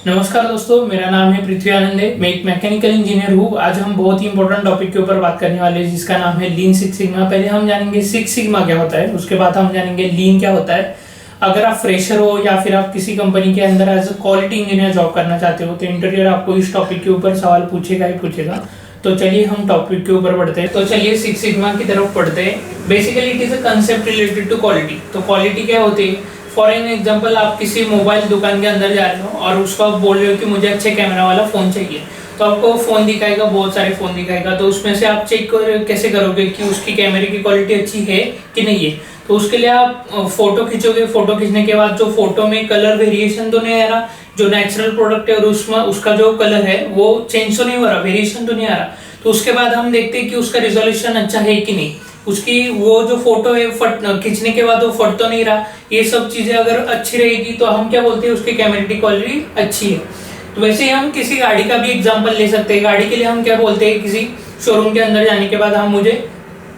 नमस्कार दोस्तों, मेरा नाम है पृथ्वी आनंद है। मैं एक मैकेनिकल इंजीनियर हूँ। आज हम बहुत ही इंपॉर्टेंट टॉपिक के ऊपर बात करने वाले हैं जिसका नाम है लीन सिक्स सिग्मा। पहले हम जानेंगे सिक्स सिग्मा क्या होता है, उसके बाद हम जानेंगे लीन क्या होता है। अगर आप फ्रेशर हो या फिर आप किसी कंपनी के अंदर as a quality engineer job करना चाहते हो तो इंटरव्यूअर आपको इस टॉपिक के ऊपर सवाल पूछेगा ही पूछेगा। तो चलिए हम टॉपिक के ऊपर बढ़ते हैं। तो चलिए सिक्स सिग्मा की तरफ पढ़ते हैं। Basically it is a concept related to quality. तो क्वालिटी क्या होती है? फॉर एन एग्जाम्पल, आप किसी मोबाइल दुकान के अंदर जा रहे हो और उसको आप बोल रहे हो कि मुझे अच्छे कैमरा वाला फोन चाहिए, तो आपको फोन दिखाएगा, बहुत सारे फोन दिखाएगा। तो उसमें से आप चेक कैसे करोगे कि उसकी कैमरे की क्वालिटी अच्छी है कि नहीं है? तो उसके लिए आप फोटो खींचोगे। फोटो खींचने के बाद जो फोटो में कलर वेरिएशन तो नहीं आ रहा, जो नेचुरल प्रोडक्ट है और उसमें उसका जो कलर है वो चेंज तो नहीं हो रहा, वेरिएशन तो नहीं आ रहा। तो उसके बाद हम देखते हैं कि उसका रिजोल्यूशन अच्छा है कि नहीं, उसकी वो जो फोटो है खींचने के बाद वो फट तो नहीं रहा। ये सब चीजें अगर अच्छी रहेगी तो हम क्या बोलते हैं, उसकी कैमरे की क्वालिटी अच्छी है। तो वैसे ही हम किसी गाड़ी का भी एग्जांपल ले सकते हैं। गाड़ी के लिए हम क्या बोलते हैं, किसी शोरूम के अंदर जाने के बाद हम मुझे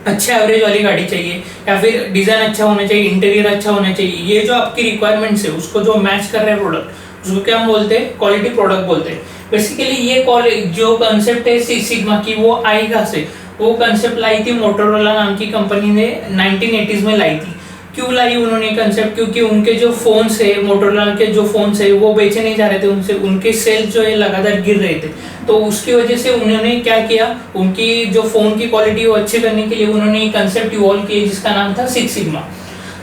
अच्छा एवरेज वाली गाड़ी चाहिए या फिर डिजाइन अच्छा होना चाहिए, इंटीरियर अच्छा होना चाहिए। ये जो आपकी रिक्वायरमेंट्स है उसको जो मैच कर रहे हैं प्रोडक्ट, उसको क्या हम बोलते हैं, क्वालिटी प्रोडक्ट बोलते हैं। बेसिकली ये जो कंसेप्ट है सिक्स सिग्मा की, वो आई कहाँ से? वो कंसेप्ट लाई थी मोटोरोला नाम की कंपनी ने 1980s में लाई थी। क्यों लाई उन्होंने कंसेप्ट? क्योंकि उनके जो फोन्स है, मोटोरोला के जो फोन्स है वो बेचे नहीं जा रहे थे, उनसे उनके सेल्स जो है लगातार गिर रहे थे। तो उसकी वजह से उन्होंने क्या किया, उनकी जो फोन की क्वालिटी वो अच्छी करने के लिए उन्होंने एक कंसेप्ट इवॉल्व किया जिसका नाम था सिक्स सिग्मा।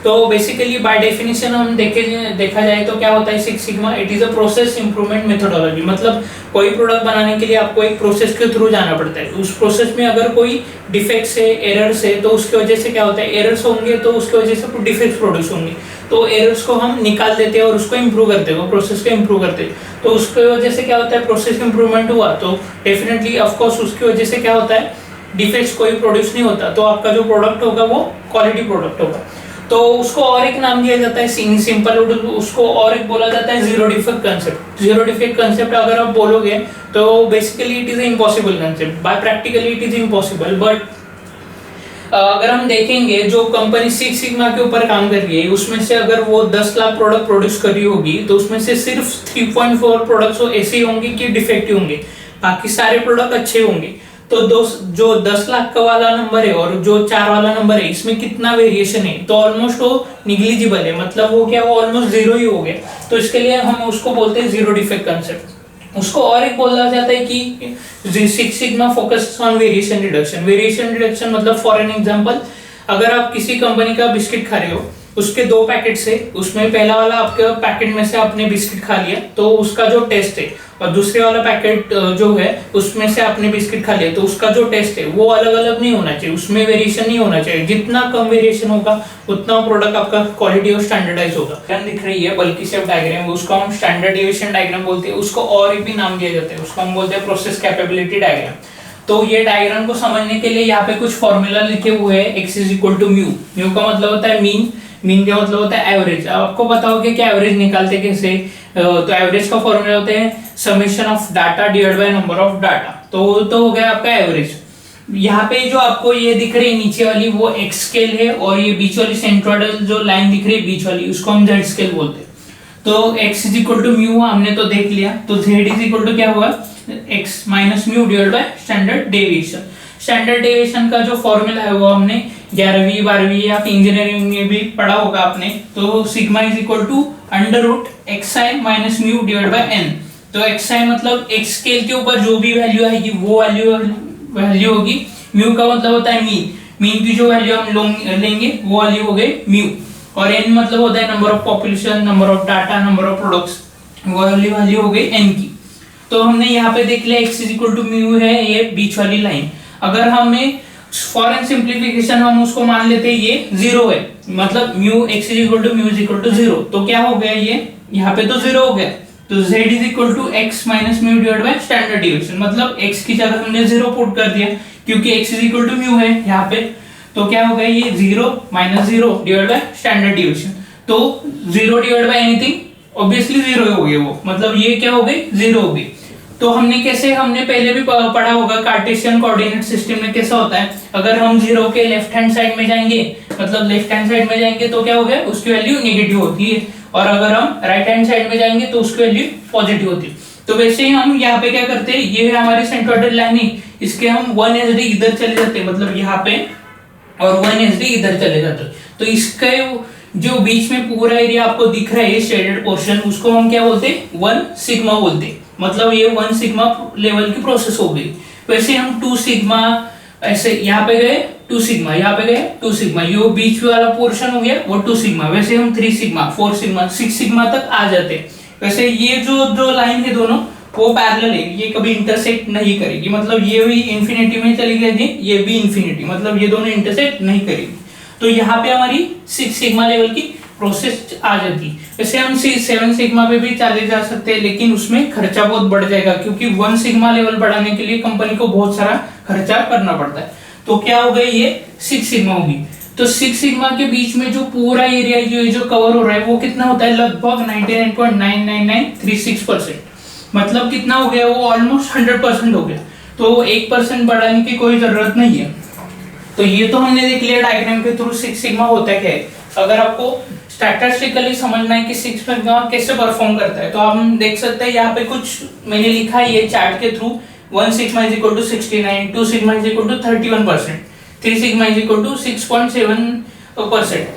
तो बेसिकली बाय डेफिनेशन हम देखा जाए तो क्या होता है six sigma? It is a process improvement methodology. मतलब कोई प्रोडक्ट बनाने के लिए आपको एक प्रोसेस के थ्रू जाना पड़ता है। उस प्रोसेस में अगर कोई डिफेक्ट्स है, एरर्स है, तो उसकी वजह से क्या होता है, एरर्स होंगे तो उसकी वजह से डिफेक्ट्स प्रोड्यूस होंगे। तो एरर्स को हम निकाल देते हैं और उसको इंप्रूव करते हैं, वो प्रोसेस को इंप्रूव करते हैं। तो उसकी वजह से क्या होता है, प्रोसेस इंप्रूवमेंट हुआ तो डेफिनेटली ऑफकोर्स उसकी वजह से क्या होता है, डिफेक्ट्स कोई प्रोड्यूस नहीं होता। तो आपका जो प्रोडक्ट होगा वो क्वालिटी प्रोडक्ट होगा। तो उसको और एक नाम दिया जाता है सिंपल, उसको और एक बोला जाता है zero defect concept. Zero defect concept अगर आप बोलोगे तो basically it is impossible concept, by practically it is impossible. But अगर हम देखेंगे जो कंपनी सिक्स सिग्मा के ऊपर काम कर रही है उसमें से अगर वो 10 लाख प्रोडक्ट प्रोड्यूस कर रही होगी तो उसमें से सिर्फ 3.4 प्रोडक्ट्स ऐसे होंगे कि डिफेक्टिव होंगे, बाकी सारे प्रोडक्ट अच्छे होंगे। तो जो 10 लाख का वाला नंबर है और जो 4 वाला नंबर है, इसमें कितना वेरिएशन है? तो ऑलमोस्ट वो निग्लिजिबल है, मतलब वो क्या, वो ऑलमोस्ट जीरो ही हो गया। तो इसके लिए हम उसको बोलते हैं जीरो डिफेक्ट कंसेप्ट। उसको और एक बोला जाता है कि six sigma focus on variation reduction. Variation reduction मतलब फॉर एन एग्जांपल, अगर आप किसी कंपनी का बिस्किट खा रहे हो, उसके 2 पैकेट से, उसमें पहला वाला आपके पैकेट में से आपने बिस्किट खा लिया तो उसका जो टेस्ट है, और दूसरे वाला पैकेट जो है उसमें से आपने बिस्किट खा लिया तो उसका जो टेस्ट है वो अलग अलग नहीं होना चाहिए, उसमें वेरिएशन नहीं होना चाहिए। जितना कम वेरिएशन होगा उतना प्रोडक्ट आपका क्वालिटी और स्टैंडर्डाइज होगा। दिख रही है बल्कि शेप डायग्राम, उसको हम स्टैंडर्ड डेविएशन डायग्राम बोलते हैं। उसको और भी नाम दिया जाता है, उसको हम बोलते हैं प्रोसेस कैपेबिलिटी डायग्राम। तो ये डायग्राम को समझने के लिए यहाँ पे कुछ फॉर्मूला लिखे हुए हैं। x is equal to mu. Mu का मतलब होता है मीन, मीन का मतलब होता है एवरेज। आपको पता होगा कि एवरेज निकालते कैसे? तो एवरेज का फॉर्मूला होता है summation of data divide by number of data. तो हो गया आपका एवरेज। यहाँ पे जो आपको ये दिख रही है नीचे वाली वो एक्स स्केल है, और ये बीच वाली सेंट्रोइडल जो लाइन दिख रही है बीच वाली, उसको हम जेड स्केल बोलते हैं। तो x is equal to mu हमने तो देख लिया, तो z इज इक्वल टू क्या होगा, x minus mu divide by standard deviation. Standard deviation का जो फॉर्मूला है वो हमने 11वीं 12वीं या फिर इंजीनियरिंग में भी पढ़ा होगा आपने। तो sigma is equal to under root xi minus mu divide by n। तो xi मतलब x स्केल के ऊपर जो भी वैल्यू आएगी वो वैल्यू होगी। म्यू का मतलब होता है मीन, मीन की जो वैल्यू हम लेंगे वो वैल्यू हो गई म्यू। और n मतलब होता है number of population, number of data, number of products, वो वैल्यू हो गई n की। तो हमने यहाँ पे देख लिया x is equal to mu है ये बीच वाली लाइन। अगर हमें फॉर एन सिंप्लीफिकेशन हम उसको मान लेते हैं ये जीरो है, मतलब mu x is equal to mu is equal to zero. तो क्या हो गया, ये यहाँ पे तो जीरो हो गया। तो z is equal to x minus mu divide by standard deviation, मतलब x की जगह हमने जीरो पुट कर दिया क्योंकि x is equal to mu है यहाँ पे। तो क्या हो गया, ये zero minus zero divide by standard deviation. तो zero divide by anything obviously zero हो गया वो, मतलब ये क्या हो गई, जीरो हो गई। तो हमने पहले भी पढ़ा होगा कार्टेशियन कोऑर्डिनेट सिस्टम में कैसा होता है। अगर हम जीरो के लेफ्ट हैंड साइड में जाएंगे, मतलब लेफ्ट हैंड साइड में जाएंगे तो क्या हो गया, उसकी वैल्यू नेगेटिव होती है, और अगर हम राइट हैंड साइड में जाएंगे तो उसकी वैल्यू पॉजिटिव होती है। तो वैसे ही हम यहाँ पे क्या करते हैं, ये है हमारी सेंट्रोइडल लाइनिंग, इसके हम 1 SD इधर चले जाते हैं, मतलब यहाँ पे, और 1 SD इधर चले जाते हैं। तो इसके जो बीच में पूरा एरिया आपको दिख रहा है शेडेड पोर्शन, उसको हम क्या बोलते हैं, 1 सिग्मा बोलते हैं। मतलब ये 1 सिग्मा लेवल की प्रोसेस हो गई। वैसे हम 2 सिग्मा, ऐसे यहाँ पे गए 2 सिग्मा, यहाँ पे गए 2 सिग्मा, ये बीच वाला पोर्शन हो गया वो 2 सिग्मा। वैसे हम 3 सिग्मा, 4 सिग्मा, 6 सिग्मा तक आ जाते हैं। वैसे ये जो लाइन है दोनों वो पैरेलल है, ये कभी इंटरसेक्ट नहीं करेगी, मतलब ये भी इंफिनिटी में चली जाएगी, ये भी इंफिनिटी, मतलब ये दोनों इंटरसेक्ट नहीं करेगी। तो यहाँ पे हमारी 6 सिग्मा लेवल की प्रोसेस आ जाती है। वैसे हम 7 सिग्मा पे भी चले जा सकते हैं, लेकिन उसमें खर्चा बहुत बढ़ जाएगा, क्योंकि 1 सिग्मा लेवल बढ़ाने के लिए कंपनी को बहुत सारा खर्चा करना पड़ता है। तो क्या हो गई, ये 6 सिग्मा होगी। तो 6 सिग्मा के बीच में जो पूरा एरिया जो कवर हो रहा है वो कितना होता है, लगभग 99.99936%। मतलब कितना हो गया, वो ऑलमोस्ट 100% हो गया। तो 1% बढ़ाने की कोई जरूरत नहीं है। तो ये तो हमने देख लिया डायग्राम के थ्रू 6 सिग्मा होता है क्या है। अगर आपको स्टैटिस्टिकली समझना है कि 6 सिग्मा कैसे परफॉर्म करता है, तो हम देख सकते हैं यहाँ पे कुछ मैंने लिखा है ये चार्ट के through. 1 sigma is equal to 69, 2 sigma is equal to 31%, 3 sigma is equal to 6.7%,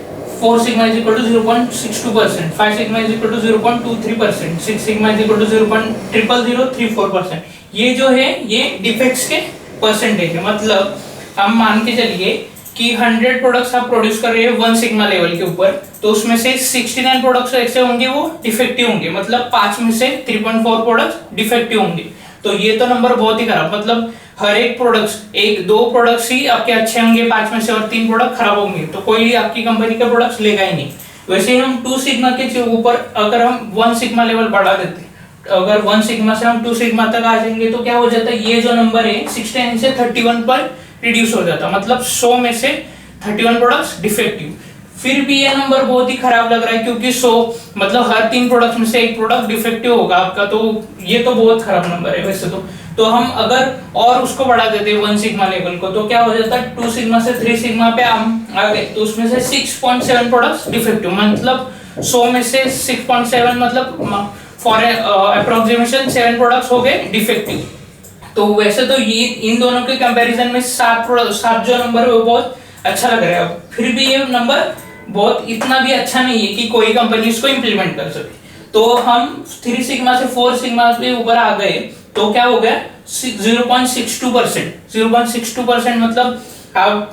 4 sigma is equal to 0.62%, 5 sigma is equal to 0.23%, 6 sigma is equal to 0.0034%। ये जो है ये डिफेक्ट्स के परसेंटेज है। मतलब हम मान के चलिए कि 100 प्रोडक्ट्स आप प्रोड्यूस कर रहे हैं 1 सिग्मा लेवल के ऊपर, तो उसमें से 69 प्रोडक्ट्स ऐसे होंगे वो डिफेक्टिव होंगे, मतलब 5 में से 3.4 प्रोडक्ट्स डिफेक्टिव होंगे। तो ये तो नंबर बहुत ही खराब, मतलब हर एक प्रोडक्ट्स, 1-2 प्रोडक्ट्स ही आपके अच्छे होंगे 5 में से, और 3 प्रोडक्ट खराब होंगे, तो कोई आपकी कंपनी के प्रोडक्ट्स लेगा ही नहीं। वैसे ही हम 2 सिग्मा के ऊपर अगर हम 1 सिग्मा लेवल बढ़ा देते, अगर 1 सिग्मा से हम 2 सिग्मा तक आ जाएंगे, तो क्या हो जाता है, ये जो नंबर है 69 से 31 पर रिड्यूस हो जाता, मतलब 100 में से 31 प्रोडक्ट्स डिफेक्टिव। फिर भी ये नंबर बहुत ही खराब लग रहा है, क्योंकि 100 मतलब हर 3 प्रोडक्ट्स में से 1 प्रोडक्ट डिफेक्टिव होगा आपका, तो ये तो बहुत खराब नंबर है वैसे तो हम अगर और उसको बढ़ा देते 1 सिग्मा लेवल को, तो क्या हो जाता है, 2 सिग्मा से 3 सिग्मा पे हम आ गए, तो उसमें से 6.7 प्रोडक्ट्स डिफेक्टिव, मतलब 100 में से 6.7 मतलब फॉर अप्रोक्सीमेशन 7 प्रोडक्ट्स हो गए डिफेक्टिव। तो वैसे तो ये इन दोनों के कंपैरिजन में 7 जो नंबर है वो बहुत अच्छा लग रहा है। फिर भी ये नंबर बहुत इतना भी अच्छा नहीं है कि कोई कंपनी इसको इम्प्लीमेंट कर सके। तो हम 3 सिग्मा से 4 सिग्मा पे ऊपर आ गए, तो क्या हो गया 0.62%। 0.62% मतलब आप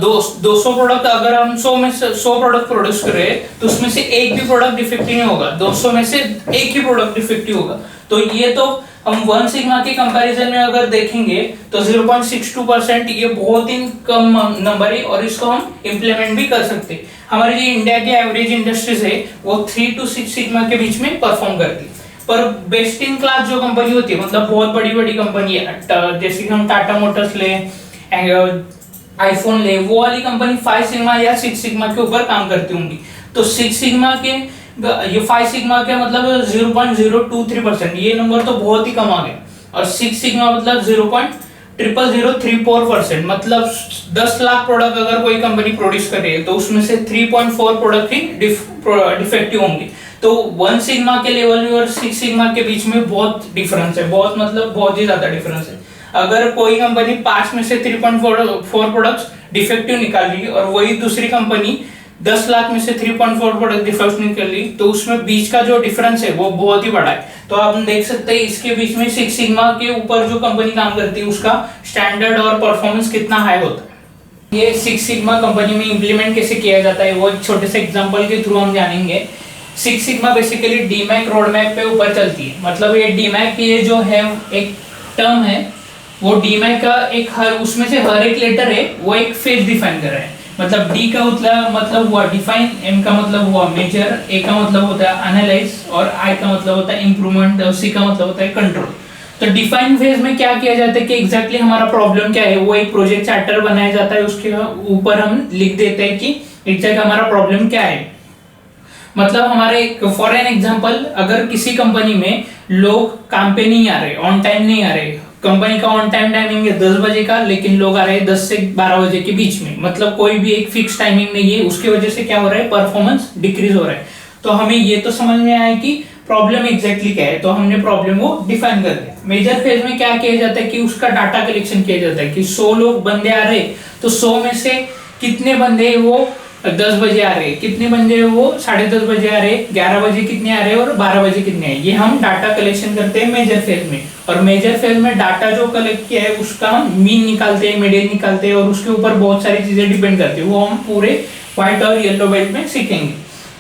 200 प्रोडक्ट, अगर हम 100 में से 100 प्रोडक्ट प्रोड्यूस कर रहे हैं, तो उसमें से एक भी प्रोडक्ट डिफेक्टिव नहीं होगा, 200 में से एक ही प्रोडक्ट डिफेक्टिव होगा। तो ये तो हम 1 सिग्मा के कंपैरिजन में अगर देखेंगे तो 0.62% ये बहुत ही कम नंबर है, और इसको हम इम्प्लीमेंट भी कर सकते हैं। हमारी जो इंडिया की एवरेज इंडस्ट्रीज है वो 3 to 6 सिग्मा के बीच में परफॉर्म करती है। पर बेस्ट इन क्लास जो कंपनी होती है, मतलब बहुत बड़ी बड़ी कंपनी है, जैसे कि हम टाटा मोटर्स ले, आईफोन ले, वो वाली कंपनी 5 सिग्मा या 6 सिग्मा के ऊपर काम करती होंगी। तो 6 सिग्मा के ये 5 सिग्मा के मतलब 0.023%, ये नंबर तो बहुत ही कम आ गया। और 6 सिग्मा मतलब 0.0034%, मतलब 10 लाख प्रोडक्ट अगर कोई कंपनी प्रोड्यूस कर रही है, तो उसमें से 3.4 प्रोडक्ट ही डिफेक्टिव होंगे। तो 1 सिग्मा के लेवल में और 6 सिग्मा के बीच में बहुत डिफरेंस है, बहुत मतलब बहुत ही ज्यादा डिफरेंस है। अगर कोई कंपनी 5 में से 3.4 प्रोडक्ट्स डिफेक्टिव निकाल रही है, और वही दूसरी कंपनी 10 लाख में से 3.4 प्रोडक्ट डिफेक्ट निकल ली, तो उसमें बीच का जो डिफरेंस है वो बहुत ही बड़ा है। तो आप देख सकते हैं इसके बीच में 6 सिग्मा के ऊपर जो कंपनी काम करती है उसका स्टैंडर्ड और परफॉर्मेंस कितना हाई होता है। ये 6 सिग्मा कंपनी में इंप्लीमेंट कैसे किया जाता है वो एक छोटे से एग्जांपल के थ्रू हम जानेंगे। 6 सिग्मा बेसिकली डीमैक रोड मैप पे ऊपर चलती है। मतलब ये डीमैक ये जो है एक टर्म है, वो डीमैक का एक हर उसमें से हर एक लेटर है वो एक फेज डिफाइन कर रहा है। मतलब डी का मतलब हुआ डिफाइन, एम का मतलब हुआ मेजर, ए का मतलब होता है एनालाइज, और आई का मतलब होता है इम्प्रूवमेंट, और सी का मतलब होता है कंट्रोल। तो डिफाइन फेज में क्या किया जाता है कि एग्जैक्टली हमारा प्रॉब्लम क्या है, वो एक प्रोजेक्ट चार्टर बनाया जाता है, उसके ऊपर हम लिख देते हैं कि एग्जैक्ट हमारा प्रॉब्लम क्या है। मतलब हमारे फॉर एन एग्जांपल, अगर किसी कंपनी में लोग काम पे नहीं आ रहे, ऑन टाइम नहीं आ रहे, कंपनी का ऑन टाइम टाइमिंग है 10 बजे का, लेकिन लोग आ रहे हैं 10 से 12 बजे के बीच में, मतलब कोई भी एक फिक्स टाइमिंग नहीं है, उसकी वजह से क्या हो रहा है, परफॉर्मेंस डिक्रीज हो रहा है। तो हमें ये तो समझ में आया कि प्रॉब्लम एग्जैक्टली क्या है, तो हमने प्रॉब्लम को डिफाइन कर दिया। मेजर फेज में क्या किया जाता है कि उसका डाटा कलेक्शन किया जाता है कि 100 लोग बंदे आ रहे, तो 100 में से कितने बंदे वो 10 बजे आ रहे, कितने बंदे वो 10:30 बजे आ रहे, 11 बजे कितने आ रहे और 12 बजे कितने हैं, ये हम डाटा कलेक्शन करते हैं मेजर फेज में। और मेजर फेज में डाटा जो कलेक्ट किया है उसका हम मीन निकालते हैं, मीडियन निकालते हैं, और उसके ऊपर बहुत सारी चीजें डिपेंड करती है, वो हम पूरे व्हाइट और येलो बेल्ट में सीखेंगे।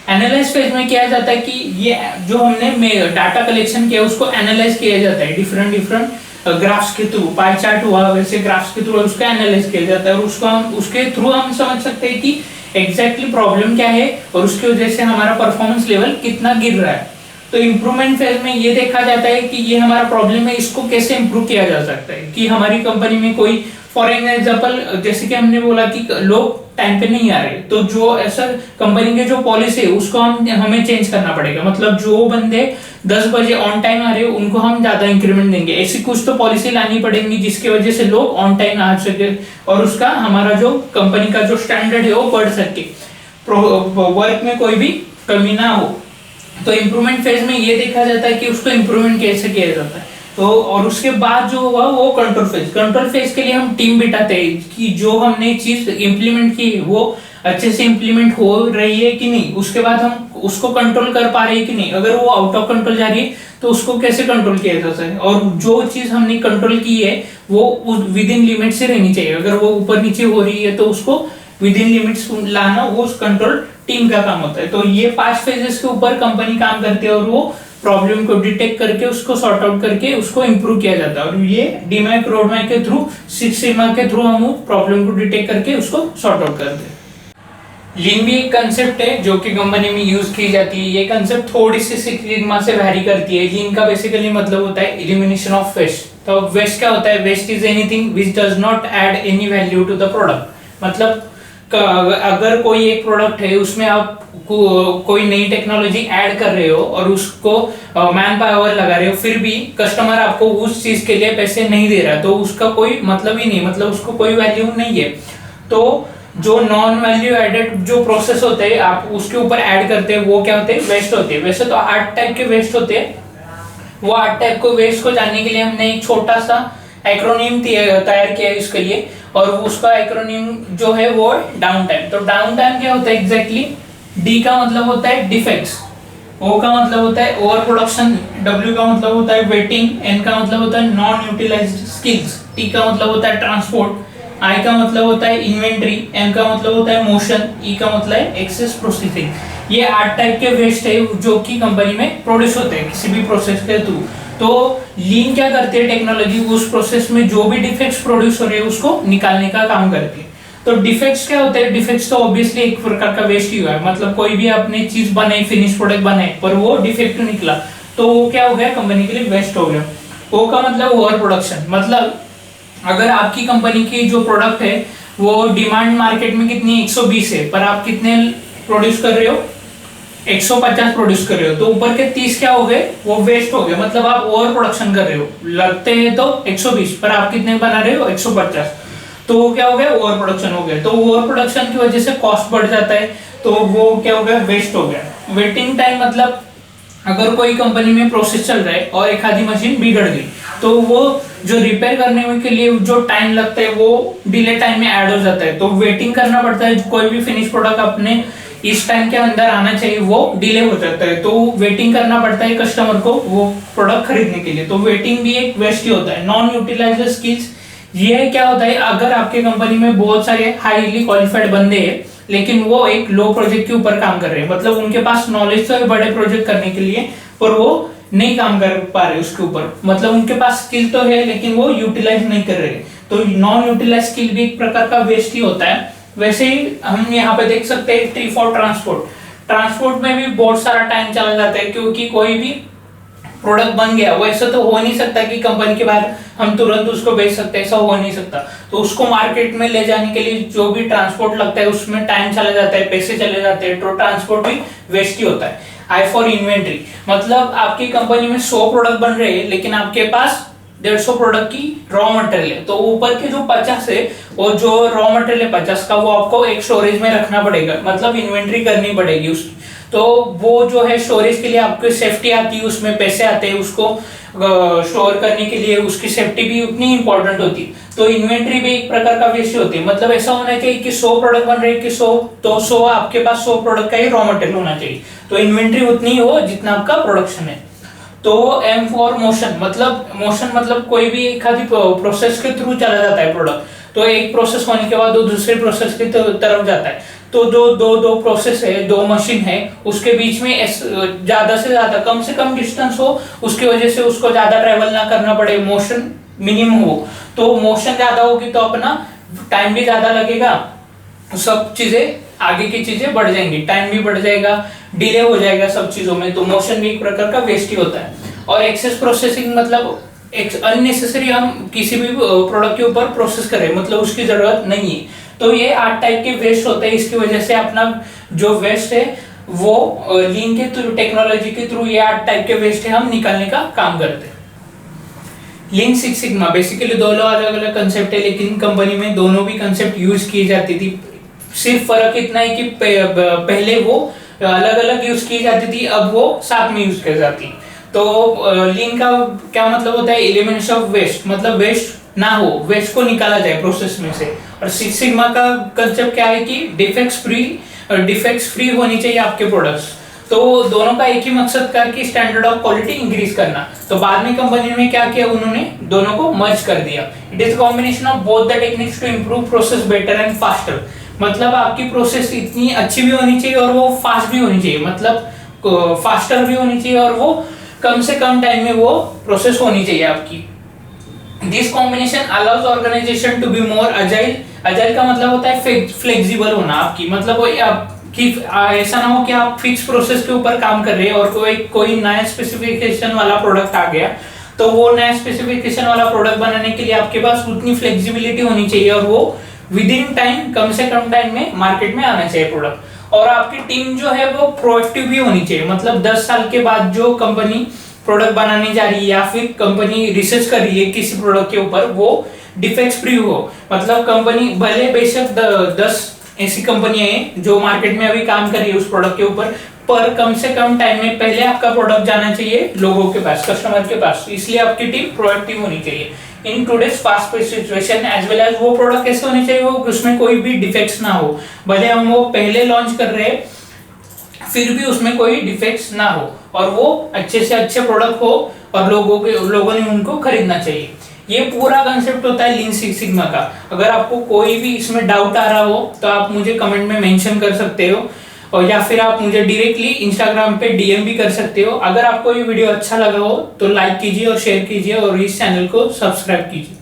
एनालाइज फेज में किया जाता है कि ये जो हमने डाटा कलेक्शन किया उसको एनालाइज किया जाता है डिफरेंट ग्राफ्स के थ्रू, पाई चार्ट हुआ वैसे ग्राफ्स के थ्रू उसका एनालाइज किया जाता है, और उसको हम उसके थ्रू हम समझ सकते हैं कि एग्जैक्टली प्रॉब्लम क्या है और उसकी वजह से हमारा परफॉर्मेंस लेवल कितना गिर रहा है। तो इम्प्रूवमेंट फेज में ये देखा जाता है कि ये हमारा प्रॉब्लम है, इसको कैसे इम्प्रूव किया जा सकता है, कि हमारी कंपनी में कोई फॉर एग्जाम्पल जैसे कि हमने बोला कि लोग टाइम पे नहीं आ रहे, तो जो ऐसा कंपनी के जो पॉलिसी है उसको हमें चेंज करना पड़ेगा। मतलब जो बंदे 10 बजे ऑन टाइम आ रहे हो उनको हम ज्यादा इंक्रीमेंट देंगे, ऐसी कुछ तो पॉलिसी लानी पड़ेगी जिसकी वजह से लोग ऑन टाइम आ सके और उसका हमारा जो कंपनी का जो स्टैंडर्ड है वो बढ़ सके, वर्क में कोई भी कमी ना हो। तो इम्प्रूवमेंट फेज में ये देखा जाता है कि उसको इम्प्रूवमेंट कैसे किया जाता है। तो और उसके बाद जो हुआ वो कंट्रोल फेज। कंट्रोल फेज के लिए हम टीम बिठाते हैं कि जो हमने चीज इंप्लीमेंट की वो अच्छे से इंप्लीमेंट हो रही है कि नहीं, उसके बाद हम उसको कंट्रोल कर पा रहे हैं कि नहीं, अगर वो आउट ऑफ कंट्रोल जा रही है तो उसको कैसे कंट्रोल किया जा सकता है, और जो चीज हमने कंट्रोल की है वो विद इन लिमिट से रहनी चाहिए, अगर वो ऊपर नीचे हो रही है तो उसको विद इन लिमिट्स लाना वो कंट्रोल टीम का काम होता है। तो ये 5 फेजेस के ऊपर कंपनी काम करती है और वो प्रॉब्लम को डिटेक्ट करके उसको सॉर्ट आउट करके उसको इंप्रूव किया जाता है, और ये डीमैक रोडमैप के थ्रू, सिक्स सिग्मा के थ्रू हम प्रॉब्लम को डिटेक्ट करके उसको सॉर्ट आउट करते हैं। लीन भी एक कंसेप्ट है जो कि कंपनी में यूज की जाती है। ये कंसेप्ट थोड़ी सी सिक्स सिग्मा से वैरी करती है। लीन का बेसिकली मतलब होता है एलिमिनेशन ऑफ वेस्ट। तो वेस्ट क्या होता है, waste is anything which does not add any value to the product. मतलब अगर कोई एक प्रोडक्ट है उसमें आप कोई नई टेक्नोलॉजी ऐड कर रहे हो और उसको मैन पावर लगा रहे हो, फिर भी कस्टमर आपको उस चीज के लिए पैसे नहीं दे रहा, तो उसका कोई मतलब ही नहीं, मतलब उसको कोई वैल्यू नहीं है। तो जो नॉन वैल्यू एडेड जो प्रोसेस होते हैं आप उसके ऊपर ऐड करते हैं, वो क्या होते हैं, वेस्ट होते हैं। वैसे तो 8 टाइप के वेस्ट होते हैं। वो 8 टाइप को वेस्ट को जानने के लिए हमने एक छोटा सा एक्रोनिम तैयार किया है इसके लिए, और उसका एक्रोनिम जो है वो डाउन टाइम। तो डाउन टाइम क्या होता है एग्जैक्टली, डी का मतलब होता है डिफेक्ट्स, ओ का मतलब होता है ओवर प्रोडक्शन, डब्ल्यू का मतलब होता है वेटिंग, एन का मतलब होता है नॉन यूटिलाइज्ड स्किल्स, टी का मतलब होता है ट्रांसपोर्ट, आई का मतलब होता है इन्वेंट्री, एम का मतलब होता है मोशन, ई का मतलब है एक्सेस प्रोसेसिंग। ये 8 टाइप के वेस्ट है जो कि कंपनी में प्रोड्यूस होते हैं किसी भी प्रोसेस के थ्रू। तो लीन क्या करती है टेक्नोलॉजी, उस प्रोसेस में जो भी डिफेक्ट्स प्रोड्यूस हो रहे हैं उसको निकालने का काम करती है। तो डिफेक्ट्स क्या होते हैं, डिफेक्ट्स तो ऑब्वियसली एक प्रकार का वेस्ट ही हुआ है। मतलब कोई भी आपने चीज बनाई, फिनिश प्रोडक्ट बनाए पर वो डिफेक्ट निकला तो वो क्या हो गया, कंपनी के लिए वेस्ट हो गया। ओ का मतलब ओवर प्रोडक्शन, मतलब अगर आपकी कंपनी की जो प्रोडक्ट है वो डिमांड मार्केट में कितनी 120 है, पर आप कितने प्रोड्यूस कर रहे हो, 150 प्रोड्यूस कर रहे हो, तो ऊपर के 30 क्या हो गए, वो वेस्ट हो गए। मतलब आप ओवर प्रोडक्शन कर रहे हो, लगते हैं तो 120 पर आप कितने बना रहे हो 150, तो वो क्या हो गया, ओवर प्रोडक्शन हो गया। तो ओवर प्रोडक्शन की वजह से कॉस्ट बढ़ जाता है, तो वो क्या हो गया, वेस्ट हो गया। वेटिंग टाइम मतलब अगर कोई कंपनी में प्रोसेस चल रहा है और एक आधी मशीन बिगड़ गई तो वो जो रिपेयर करने में के लिए जो टाइम लगता है वो डिले टाइम में ऐड हो जाता है, तो वेटिंग करना पड़ता है। कोई भी फिनिश प्रोडक्ट अपने इस टाइम के अंदर आना चाहिए वो डिले हो जाता है, तो वेटिंग करना पड़ता है कस्टमर को वो प्रोडक्ट खरीदने के लिए। तो वेटिंग भी एक वेस्ट ही होता है। नॉन यूटिलाइज्ड स्किल्स, ये क्या होता है, अगर आपके कंपनी में बहुत सारे हाईली क्वालिफाइड बंदे हैं लेकिन वो एक लो प्रोजेक्ट के ऊपर काम कर रहे हैं, मतलब उनके पास नॉलेज तो है बड़े प्रोजेक्ट करने के लिए पर वो नहीं काम कर पा रहे उसके ऊपर, मतलब उनके पास स्किल तो है लेकिन वो यूटिलाइज नहीं कर रहे, तो नॉन यूटिलाइज स्किल भी एक प्रकार का वेस्ट ही होता है। वैसे ही हम यहाँ पे देख सकते हैं टी फॉर ट्रांसपोर्ट में भी बहुत सारा टाइम चला जाता है, क्योंकि कोई भी प्रोडक्ट बन गया वैसे तो हो नहीं सकता कि कंपनी के बाहर हम तुरंत उसको बेच सकते हैं, ऐसा हो नहीं सकता। तो उसको मार्केट में ले जाने के लिए जो भी ट्रांसपोर्ट लगता है उसमें टाइम चला जाता है, पैसे चले जाते हैं, तो ट्रांसपोर्ट भी वेस्ट ही होता है। आई फॉर इन्वेंट्री, मतलब आपकी कंपनी में 100 प्रोडक्ट बन रहे हैं लेकिन आपके पास 150 प्रोडक्ट की रॉ मटेरियल है, तो ऊपर के जो 50 है और जो रॉ मटेरियल है 50 का, वो आपको एक स्टोरेज में रखना पड़ेगा, मतलब इन्वेंट्री करनी पड़ेगी उसकी। तो वो जो है स्टोरेज के लिए आपको सेफ्टी आती है, उसमें पैसे आते हैं, उसको स्टोर करने के लिए उसकी सेफ्टी भी उतनी इंपॉर्टेंट होती है। तो इन्वेंट्री भी एक प्रकार का वेस्ट होती है, मतलब ऐसा होना चाहिए कि 100 प्रोडक्ट बन रहे हैं कि 100, तो 100 आपके पास 100 प्रोडक्ट का ही रॉ मटेरियल होना चाहिए, तो इन्वेंट्री उतनी हो जितना आपका प्रोडक्शन है। तो एम फॉर मोशन, मतलब कोई भी एक आधी प्रोसेस के थ्रू चला जाता है प्रोडक्ट, तो एक प्रोसेस होने के बाद वो दूसरे प्रोसेस की तरफ जाता है। तो जो दो प्रोसेस है, दो मशीन है, उसके बीच में ज्यादा से ज्यादा कम से कम डिस्टेंस हो, उसकी वजह से उसको ज्यादा ट्रेवल ना करना पड़े, मोशन मिनिमम हो। तो मोशन ज्यादा होगी तो अपना टाइम भी ज्यादा लगेगा, सब चीजें आगे की चीजें बढ़ जाएंगी, टाइम भी बढ़ जाएगा, डिले हो जाएगा सब चीजों में, तो मोशन भी एक प्रकार का वेस्ट ही होता है। और एक्सेस प्रोसेसिंग मतलब अननेसेसरी हम किसी भी प्रोडक्ट के ऊपर प्रोसेस करें, मतलब उसकी जरूरत नहीं है, तो ये 8 टाइप के वेस्ट होते हैं। इसकी वजह से अपना जो वेस्ट है वो लीन के थ्रू, टेक्नोलॉजी के थ्रू ये 8 टाइप के वेस्ट है हम निकालने का काम करते हैं। लीन सिक्स सिग्मा बेसिकली दोनों अलग अलग कंसेप्ट है, लेकिन कंपनी में दोनों भी कंसेप्ट यूज की जाती थी। सिर्फ फर्क इतना है कि पहले वो अलग अलग यूज की जाती थी, अब वो साथ में यूज की जाती। तो लीन का क्या मतलब होता है, एलिमिनेशन ऑफ वेस्ट, मतलब वेस्ट ना हो, वेस्ट को निकाला जाए प्रोसेस में से। और सिक्स सिग्मा का कंसेप्ट क्या है कि डिफेक्ट्स फ्री होनी चाहिए आपके प्रोडक्ट्स। तो दोनों का एक ही मकसद था कि स्टैंडर्ड ऑफ क्वालिटी इंक्रीज करना। तो बाद में कंपनी ने क्या किया, उन्होंने दोनों को मर्ज कर दिया। It is combination of both the techniques to improve process better and faster, मतलब आपकी प्रोसेस इतनी अच्छी भी होनी चाहिए और वो फास्ट भी होनी चाहिए, मतलब फास्टर भी होनी चाहिए और वो कम से कम टाइम में वो प्रोसेस होनी चाहिए आपकी। This combination allows organisation to be more agile. Agile का मतलब होता है फ्लेक्सिबल होना आपकी, मतलब कि ऐसा ना हो कि आप फिक्स प्रोसेस के ऊपर काम कर रहे हैं और कोई नया स्पेसिफिकेशन वाला प्रोडक्ट आ गया, तो वो नया स्पेसिफिकेशन वाला प्रोडक्ट बनाने के लिए आपके पास उतनी फ्लेक्सिबिलिटी होनी चाहिए और वो विद इन टाइम, कम से कम टाइम में मार्केट में आना चाहिए प्रोडक्ट। और आपकी टीम जो है वो प्रोएक्टिव भी होनी चाहिए, मतलब 10 साल के बाद जो कंपनी प्रोडक्ट बनाने जा रही है या फिर कंपनी रिसर्च कर रही है किसी प्रोडक्ट के ऊपर, वो डिफेक्ट्स फ्री हो। मतलब कंपनी भले बेशक 10 ऐसी कंपनियां हैं जो मार्केट में अभी काम कर रही है उस प्रोडक्ट के ऊपर, पर कम से कम टाइम में पहले आपका प्रोडक्ट जाना चाहिए लोगों के पास, कस्टमर के पास, इसलिए आपकी टीम प्रोएक्टिव होनी चाहिए in today's fast paced situation. As well as वो प्रोडक्ट कैसे होने चाहिए, वो उसमें कोई भी डिफेक्ट्स ना हो, भले हम वो पहले लॉन्च कर रहे हैं फिर भी उसमें कोई डिफेक्ट्स ना हो और वो अच्छे से अच्छे प्रोडक्ट हो और लोगों ने उनको खरीदना चाहिए। ये पूरा कंसेप्ट होता है लीन सिक्स सिग्मा का। अगर आपको कोई भी इसमें डाउट आ रहा हो तो आप मुझे कमेंट में मेंशन कर सकते हो, और या फिर आप मुझे डायरेक्टली इंस्टाग्राम पे डीएम भी कर सकते हो। अगर आपको ये वीडियो अच्छा लगा हो तो लाइक कीजिए और शेयर कीजिए और इस चैनल को सब्सक्राइब कीजिए।